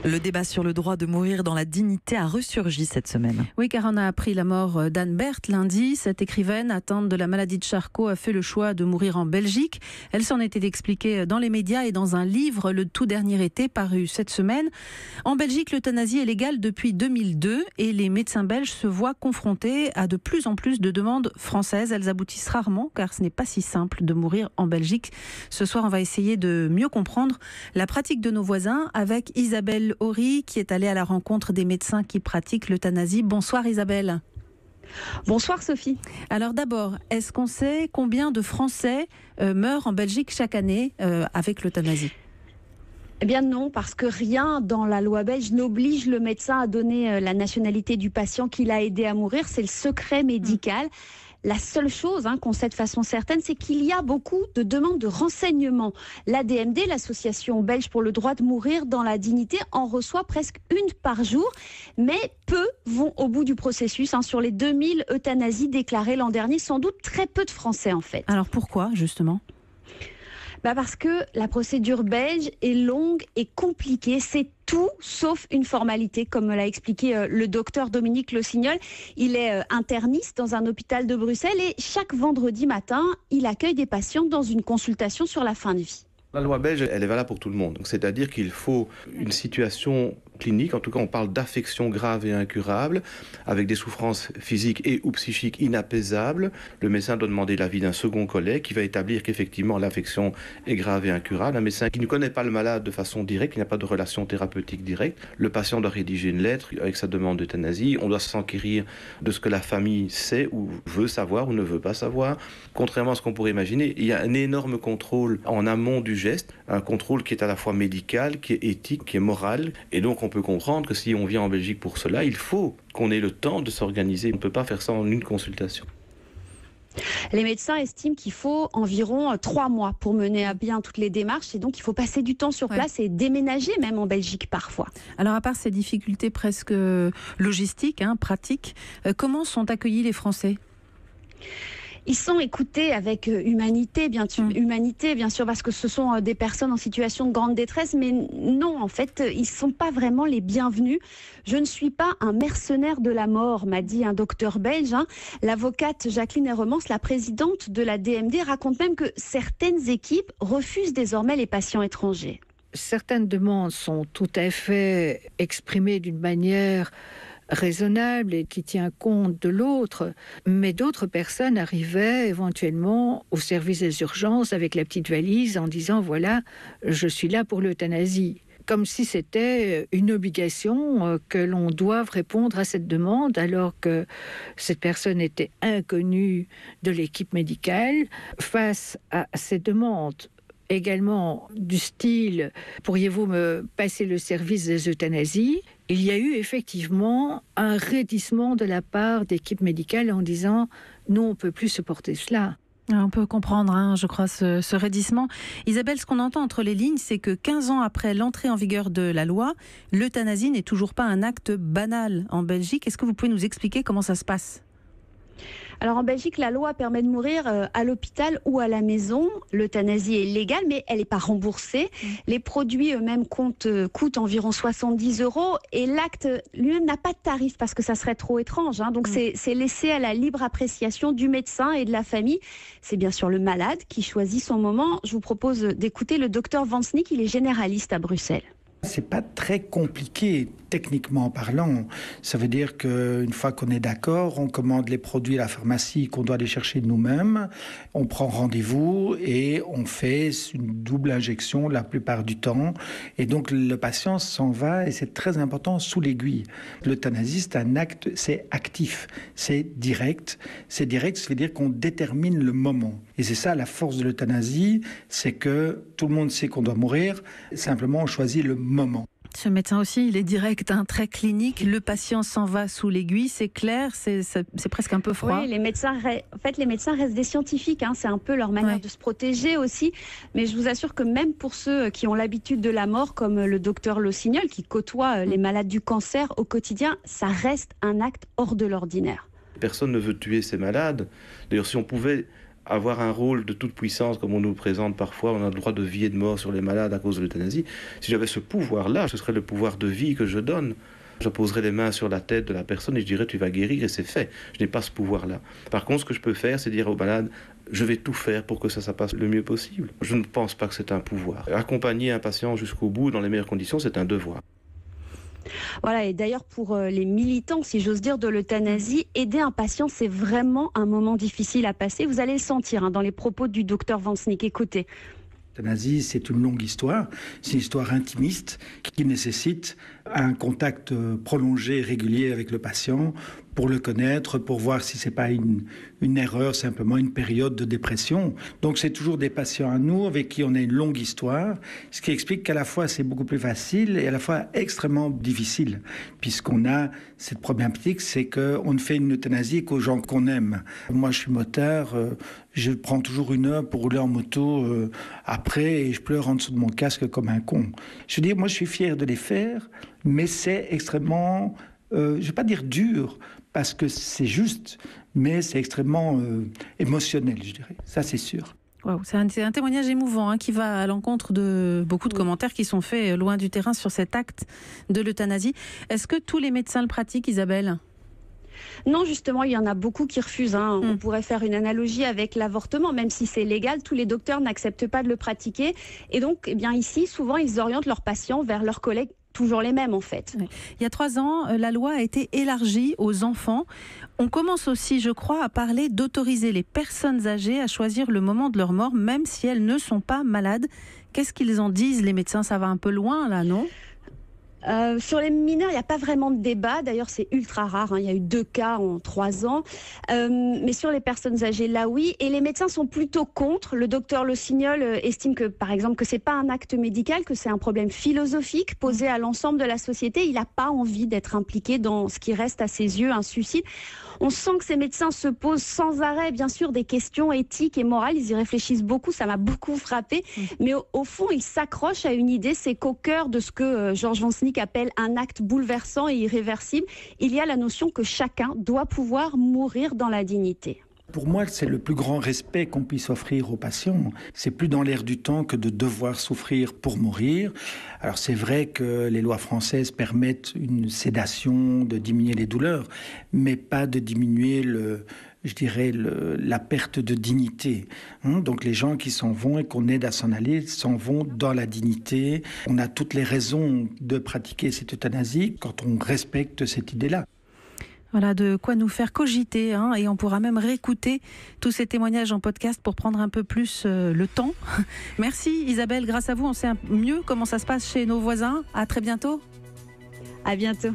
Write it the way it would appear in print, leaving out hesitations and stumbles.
Le débat sur le droit de mourir dans la dignité a ressurgi cette semaine. Oui, car on a appris la mort d'Anne Berthe lundi. Cette écrivaine atteinte de la maladie de Charcot a fait le choix de mourir en Belgique. Elle s'en était expliquée dans les médias et dans un livre, le tout dernier été, paru cette semaine. En Belgique, l'euthanasie est légale depuis 2002 et les médecins belges se voient confrontés à de plus en plus de demandes françaises. Elles aboutissent rarement car ce n'est pas si simple de mourir en Belgique. Ce soir, on va essayer de mieux comprendre la pratique de nos voisins avec Isabelle Horry, qui est allée à la rencontre des médecins qui pratiquent l'euthanasie. Bonsoir Isabelle. Bonsoir Sophie. Alors d'abord, est-ce qu'on sait combien de Français meurent en Belgique chaque année avec l'euthanasie ? Eh bien non, parce que rien dans la loi belge n'oblige le médecin à donner la nationalité du patient qu'il a aidé à mourir. C'est le secret médical. La seule chose qu'on sait de façon certaine, c'est qu'il y a beaucoup de demandes de renseignements. L'ADMD, l'Association belge pour le droit de mourir dans la dignité, en reçoit presque une par jour, mais peu vont au bout du processus. Sur les 2000 euthanasies déclarées l'an dernier, sans doute très peu de Français en fait. Alors pourquoi justement ? Parce que la procédure belge est longue et compliquée. C'est tout sauf une formalité, comme me l'a expliqué le docteur Dominique Lossignol. Il est interniste dans un hôpital de Bruxelles et chaque vendredi matin, il accueille des patients dans une consultation sur la fin de vie. La loi belge, elle est valable pour tout le monde. Donc, c'est-à-dire qu'il faut une situation clinique, en tout cas on parle d'affections graves et incurables, avec des souffrances physiques et ou psychiques inapaisables. Le médecin doit demander l'avis d'un second collègue qui va établir qu'effectivement l'affection est grave et incurable. Un médecin qui ne connaît pas le malade de façon directe, qui n'a pas de relation thérapeutique directe. Le patient doit rédiger une lettre avec sa demande d'euthanasie. On doit s'enquérir de ce que la famille sait ou veut savoir ou ne veut pas savoir. Contrairement à ce qu'on pourrait imaginer, il y a un énorme contrôle en amont du geste, un contrôle qui est à la fois médical, qui est éthique, qui est moral. Et donc on peut comprendre que si on vient en Belgique pour cela, il faut qu'on ait le temps de s'organiser. On ne peut pas faire ça en une consultation. Les médecins estiment qu'il faut environ 3 mois pour mener à bien toutes les démarches et donc il faut passer du temps sur place et déménager même en Belgique parfois. Alors à part ces difficultés presque logistiques, pratiques, comment sont accueillis les Français ? Ils sont écoutés avec humanité, bien sûr, parce que ce sont des personnes en situation de grande détresse, mais non, en fait, ils ne sont pas vraiment les bienvenus. Je ne suis pas un mercenaire de la mort, m'a dit un docteur belge. L'avocate Jacqueline Herremans, la présidente de la DMD, raconte même que certaines équipes refusent désormais les patients étrangers. Certaines demandes sont tout à fait exprimées d'une manière raisonnable et qui tient compte de l'autre, mais d'autres personnes arrivaient éventuellement au service des urgences avec la petite valise en disant voilà, je suis là pour l'euthanasie. Comme si c'était une obligation que l'on doive répondre à cette demande alors que cette personne était inconnue de l'équipe médicale. Face à ces demandes également du style « pourriez-vous me passer le service des euthanasies ?» Il y a eu effectivement un raidissement de la part d'équipes médicales en disant « nous, on ne peut plus supporter cela ». On peut comprendre, je crois, ce raidissement. Isabelle, ce qu'on entend entre les lignes, c'est que 15 ans après l'entrée en vigueur de la loi, l'euthanasie n'est toujours pas un acte banal en Belgique. Est-ce que vous pouvez nous expliquer comment ça se passe ? Alors en Belgique, la loi permet de mourir à l'hôpital ou à la maison. L'euthanasie est légale, mais elle n'est pas remboursée. Les produits eux-mêmes coûtent environ 70 € et l'acte lui-même n'a pas de tarif parce que ça serait trop étrange. Donc c'est laissé à la libre appréciation du médecin et de la famille. C'est bien sûr le malade qui choisit son moment. Je vous propose d'écouter le docteur Van Snick, il est généraliste à Bruxelles. C'est pas très compliqué, techniquement parlant. Ça veut dire qu'une fois qu'on est d'accord, on commande les produits à la pharmacie qu'on doit aller chercher nous-mêmes, on prend rendez-vous et on fait une double injection la plupart du temps. Et donc le patient s'en va et c'est très important sous l'aiguille. L'euthanasie, c'est un acte, c'est actif, c'est direct. C'est direct, ça veut dire qu'on détermine le moment. Et c'est ça la force de l'euthanasie, c'est que tout le monde sait qu'on doit mourir, simplement on choisit le moment. Ce médecin aussi, il est direct, très clinique. Le patient s'en va sous l'aiguille, c'est clair, c'est presque un peu froid. Oui, les médecins restent des scientifiques. C'est un peu leur manière de se protéger aussi. Mais je vous assure que même pour ceux qui ont l'habitude de la mort, comme le docteur Lossignol, qui côtoie les malades du cancer au quotidien, ça reste un acte hors de l'ordinaire. Personne ne veut tuer ses malades. D'ailleurs, si on pouvait avoir un rôle de toute puissance comme on nous le présente parfois, on a le droit de vie et de mort sur les malades à cause de l'euthanasie. Si j'avais ce pouvoir-là, ce serait le pouvoir de vie que je donne. Je poserais les mains sur la tête de la personne et je dirais tu vas guérir et c'est fait. Je n'ai pas ce pouvoir-là. Par contre, ce que je peux faire, c'est dire aux malades je vais tout faire pour que ça passe le mieux possible. Je ne pense pas que c'est un pouvoir. Accompagner un patient jusqu'au bout dans les meilleures conditions, c'est un devoir. Voilà, et d'ailleurs pour les militants, si j'ose dire, de l'euthanasie, aider un patient, c'est vraiment un moment difficile à passer. Vous allez le sentir dans les propos du docteur Vansnik. Écoutez. L'euthanasie, c'est une longue histoire. C'est une histoire intimiste qui nécessite un contact prolongé et régulier avec le patient pour le connaître, pour voir si ce n'est pas une erreur, simplement une période de dépression. Donc c'est toujours des patients à nous avec qui on a une longue histoire, ce qui explique qu'à la fois c'est beaucoup plus facile et à la fois extrêmement difficile, puisqu'on a cette problématique, c'est qu'on ne fait une euthanasie qu'aux gens qu'on aime. Moi je suis motard, je prends toujours 1 heure pour rouler en moto après et je pleure en dessous de mon casque comme un con. Je veux dire, moi je suis fier de les faire, mais c'est extrêmement, je ne vais pas dire dur, parce que c'est juste, mais c'est extrêmement émotionnel, je dirais. Ça, c'est sûr. Wow, c'est un témoignage émouvant qui va à l'encontre de beaucoup de commentaires qui sont faits loin du terrain sur cet acte de l'euthanasie. Est-ce que tous les médecins le pratiquent, Isabelle ? Non, justement, il y en a beaucoup qui refusent. On pourrait faire une analogie avec l'avortement. Même si c'est légal, tous les docteurs n'acceptent pas de le pratiquer. Et donc, ici, souvent, ils orientent leurs patients vers leurs collègues, toujours les mêmes en fait. Oui. Il y a 3 ans, la loi a été élargie aux enfants. On commence aussi, je crois, à parler d'autoriser les personnes âgées à choisir le moment de leur mort, même si elles ne sont pas malades. Qu'est-ce qu'ils en disent, les médecins ? Ça va un peu loin, là, non ? Sur les mineurs, il n'y a pas vraiment de débat. D'ailleurs, c'est ultra rare. Il y a eu 2 cas en 3 ans. Mais sur les personnes âgées, là, oui. Et les médecins sont plutôt contre. Le docteur Le Signol estime que, par exemple, que c'est pas un acte médical, que c'est un problème philosophique posé à l'ensemble de la société. Il n'a pas envie d'être impliqué dans ce qui reste à ses yeux un suicide. On sent que ces médecins se posent sans arrêt, bien sûr, des questions éthiques et morales. Ils y réfléchissent beaucoup. Ça m'a beaucoup frappé. Mais au fond, ils s'accrochent à une idée. C'est qu'au cœur de ce que Georges Vansnik appelle un acte bouleversant et irréversible, il y a la notion que chacun doit pouvoir mourir dans la dignité. Pour moi, c'est le plus grand respect qu'on puisse offrir aux patients. C'est plus dans l'air du temps que de devoir souffrir pour mourir. Alors c'est vrai que les lois françaises permettent une sédation, de diminuer les douleurs, mais pas de diminuer la perte de dignité. Donc les gens qui s'en vont et qu'on aide à s'en aller, s'en vont dans la dignité. On a toutes les raisons de pratiquer cette euthanasie quand on respecte cette idée-là. Voilà, de quoi nous faire cogiter, et on pourra même réécouter tous ces témoignages en podcast pour prendre un peu plus le temps. Merci Isabelle, grâce à vous, on sait mieux comment ça se passe chez nos voisins. À très bientôt. À bientôt.